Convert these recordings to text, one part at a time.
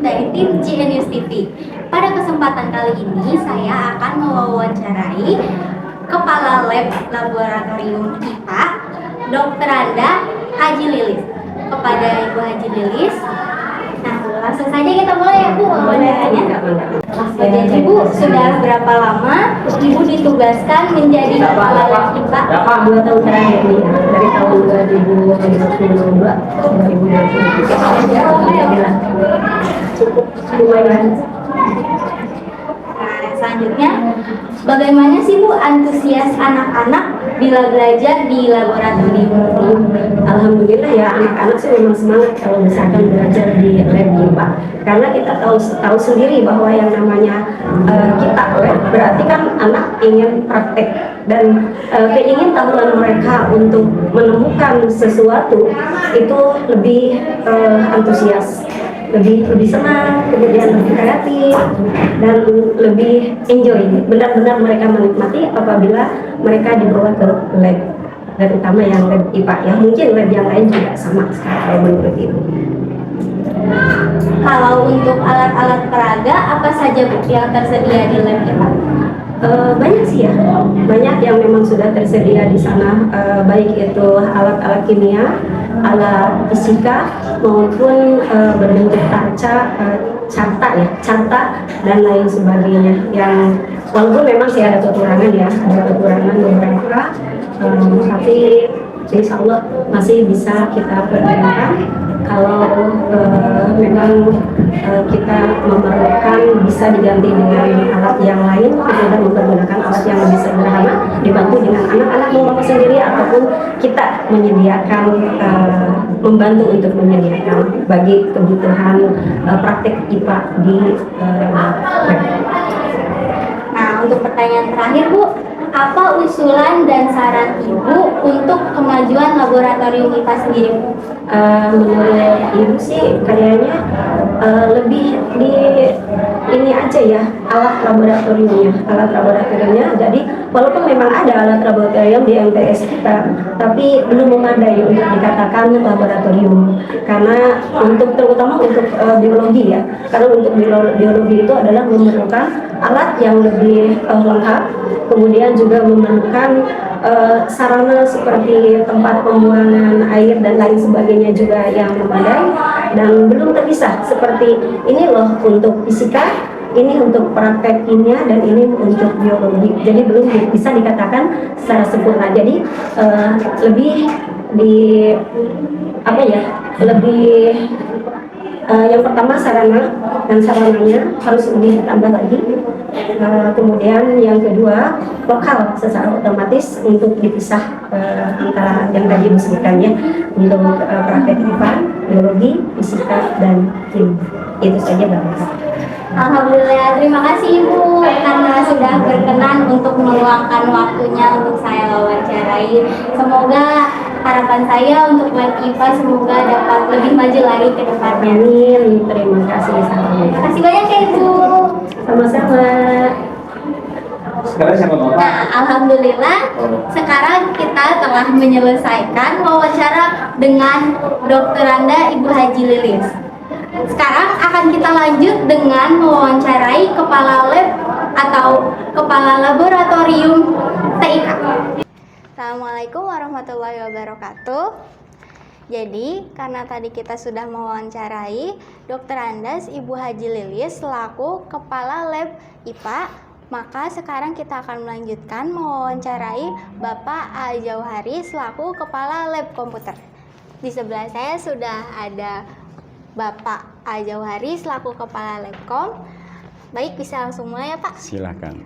dari tim GNews TV. Pada kesempatan kali ini saya akan mewawancarai Kepala Lab Laboratorium IPA, Dr. Anda Haji Lilis. Kepada Ibu Haji Lilis, nah langsung saja kita mulai ya Bu wawancaranya. Jadi Bu, sudah berapa lama Ibu ditugaskan menjadi Kepala Lab IPA? 2 tahun terakhir nih, dari tahun 2022 2023. Cukup lumayan. Nah, selanjutnya, bagaimana sih Bu antusias anak-anak bila belajar di laboratorium? Alhamdulillah ya, anak-anak sih memang semangat kalau misalkan belajar di lab IPA, karena kita tahu sendiri bahwa yang namanya kita lab berarti kan anak ingin praktek dan keingintahuan mereka untuk menemukan sesuatu itu lebih antusias, lebih senang, kemudian lebih kreatif dan lebih enjoy. Benar-benar mereka menikmati apabila mereka dibawa ke lab, dan utama yang lab IPA ya, mungkin lab yang lain juga sama kalau menurut Ibu. Kalau untuk alat-alat peraga, apa saja Bu yang tersedia di lab IPA? Banyak sih ya, banyak yang memang sudah tersedia di sana, baik itu alat-alat kimia, alat fisika maupun berbentuk carta dan lain sebagainya. Yang walaupun memang sih ada kekurangan ya, beberapa, tapi insya Allah masih bisa kita pergunakan. Kalau memang kita memerlukan bisa diganti dengan alat yang lain, kita mempergunakan alat yang lebih sederhana, dibantu dengan anak-anak membawa sendiri ataupun kita menyediakan, membantu untuk menyediakan bagi kebutuhan praktek IPA di lab. Nah, untuk pertanyaan terakhir Bu, apa usulan dan saran Ibu untuk kemajuan laboratorium IPA sendiri Bu? Menurut Ibu sih kayaknya lebih di ini aja ya, alat laboratoriumnya. Jadi walaupun memang ada alat laboratorium di MTS kita, tapi belum memadai untuk dikatakan laboratorium, karena terutama untuk biologi ya, karena untuk biologi itu adalah memerlukan alat yang lebih lengkap, kemudian juga memerlukan sarana seperti tempat pembuangan air dan lain sebagainya juga yang memadai, dan belum terpisah seperti ini loh untuk fisika, ini untuk praktek kimia, dan ini untuk biologi. Jadi belum bisa dikatakan secara sempurna. Jadi lebih yang pertama sarananya harus lebih ditambah lagi. Kemudian yang kedua, lokal secara otomatis untuk dipisah antara yang tadi disebutkan ya, untuk praktek IPA, biologi, fisika, dan kimia. Itu saja Bapak. Alhamdulillah, terima kasih Ibu karena sudah berkenan untuk meluangkan waktunya untuk saya wawancarai. Semoga harapan saya untuk lab IPA semoga dapat lebih maju lagi ke depannya. Amin. Terima kasih. Terima kasih banyak ya Ibu. Sama-sama. Sekarang siapa Bapak? Nah, alhamdulillah sekarang kita telah menyelesaikan wawancara dengan Dr. Anda Ibu Haji Lilis. Sekarang akan kita lanjut dengan mewawancarai Kepala Lab atau Kepala Laboratorium TIK. Assalamualaikum warahmatullahi wabarakatuh. Jadi, karena tadi kita sudah mewawancarai Dr. Andas Ibu Haji Lilis selaku Kepala Lab IPA, maka sekarang kita akan melanjutkan mewawancarai Bapak A. Jauhari selaku Kepala Lab Komputer. Di sebelah saya sudah ada Bapak A. Jauhari selaku Kepala Labkom. Baik, bisa langsung mulai ya Pak? Silakan.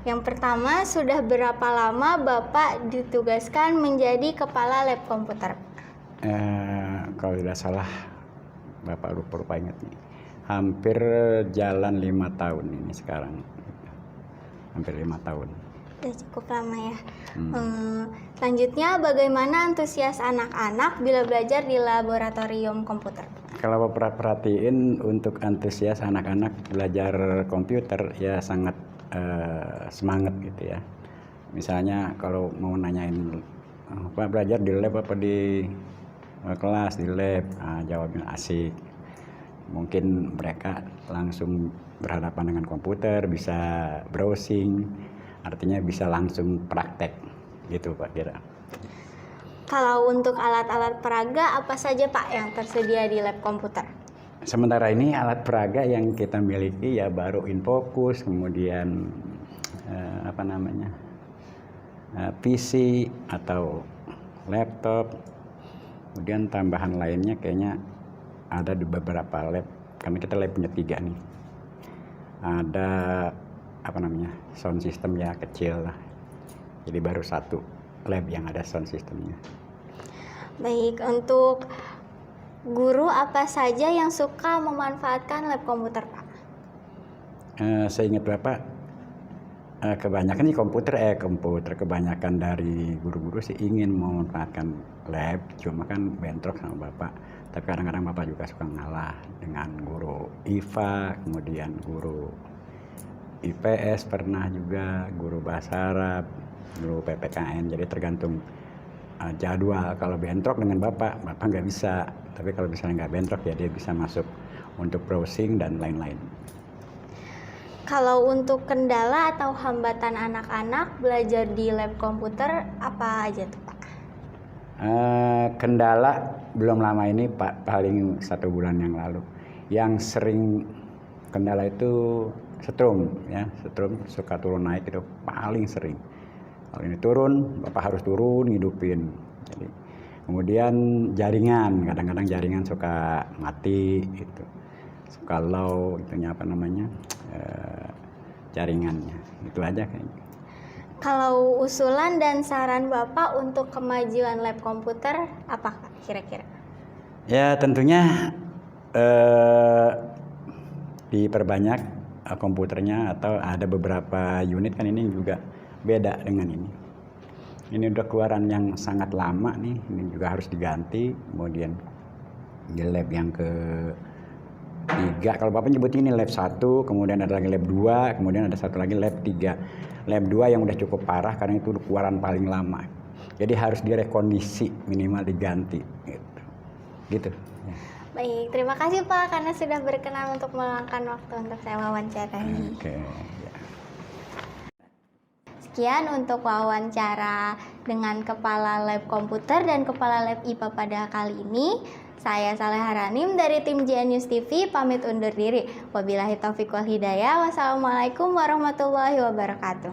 Yang pertama, sudah berapa lama Bapak ditugaskan menjadi Kepala Lab Komputer? Kalau tidak salah, Bapak lupa ingat nih, hampir jalan 5 tahun ini sekarang. Hampir 5 tahun. Sudah cukup lama ya. Selanjutnya, bagaimana antusias anak-anak bila belajar di laboratorium komputer? Kalau Bapak perhatiin, untuk antusias anak-anak belajar komputer ya sangat semangat gitu ya. Misalnya kalau mau nanyain, Pak belajar di lab apa di kelas? Di lab, jawabnya asik. mungkin mereka langsung berhadapan dengan komputer, bisa browsing, artinya bisa langsung praktek gitu Pak kira. Kalau untuk alat-alat peraga apa saja Pak yang tersedia di lab komputer? Sementara ini alat peraga yang kita miliki ya baru Infocus, kemudian PC atau laptop, kemudian tambahan lainnya kayaknya ada di beberapa lab. Kami kita lab punya 3 nih. Ada sound system ya kecil lah. Jadi baru 1 lab yang ada sound systemnya. Baik, untuk guru apa saja yang suka memanfaatkan lab komputer Pak? Seingat Bapak, kebanyakan nih komputer kebanyakan dari guru-guru sih ingin memanfaatkan lab, cuma kan bentrok sama Bapak. Tapi kadang-kadang Bapak juga suka ngalah dengan guru IPA, kemudian guru IPS pernah juga, guru bahasa Arab, guru PPKN. Jadi tergantung jadwal. Kalau bentrok dengan Bapak nggak bisa. Tapi kalau misalnya nggak bentrok ya dia bisa masuk untuk browsing dan lain-lain. Kalau untuk kendala atau hambatan anak-anak belajar di lab komputer apa aja tuh Pak? Kendala belum lama ini Pak, paling 1 bulan yang lalu. Yang sering kendala itu setrum ya, setrum suka turun naik itu paling sering. Kalau ini turun, Bapak harus turun ngidupin. Jadi, kemudian jaringan, kadang-kadang jaringan suka mati gitu. Suka low itunya jaringannya. Itu aja kayaknya. Kalau usulan dan saran Bapak untuk kemajuan lab komputer apa kira-kira? Ya tentunya diperbanyak komputernya, atau ada beberapa unit kan ini juga beda dengan ini. Ini udah keluaran yang sangat lama nih, ini juga harus diganti. Kemudian di lab yang ke-3, kalau Bapak nyebut ini lab 1, kemudian ada lagi lab 2, kemudian ada satu lagi lab 3. Lab 2 yang udah cukup parah karena itu keluaran paling lama. Jadi harus direkondisi, minimal diganti gitu. Ya. Baik, terima kasih Pak karena sudah berkenan untuk meluangkan waktu untuk saya wawancarai. Oke. Sekian untuk wawancara dengan Kepala Lab Komputer dan Kepala Lab IPA pada kali ini. Saya Saleha Ranim dari tim Genius TV pamit undur diri. Wabillahi taufiq wal hidayah. Wassalamualaikum warahmatullahi wabarakatuh.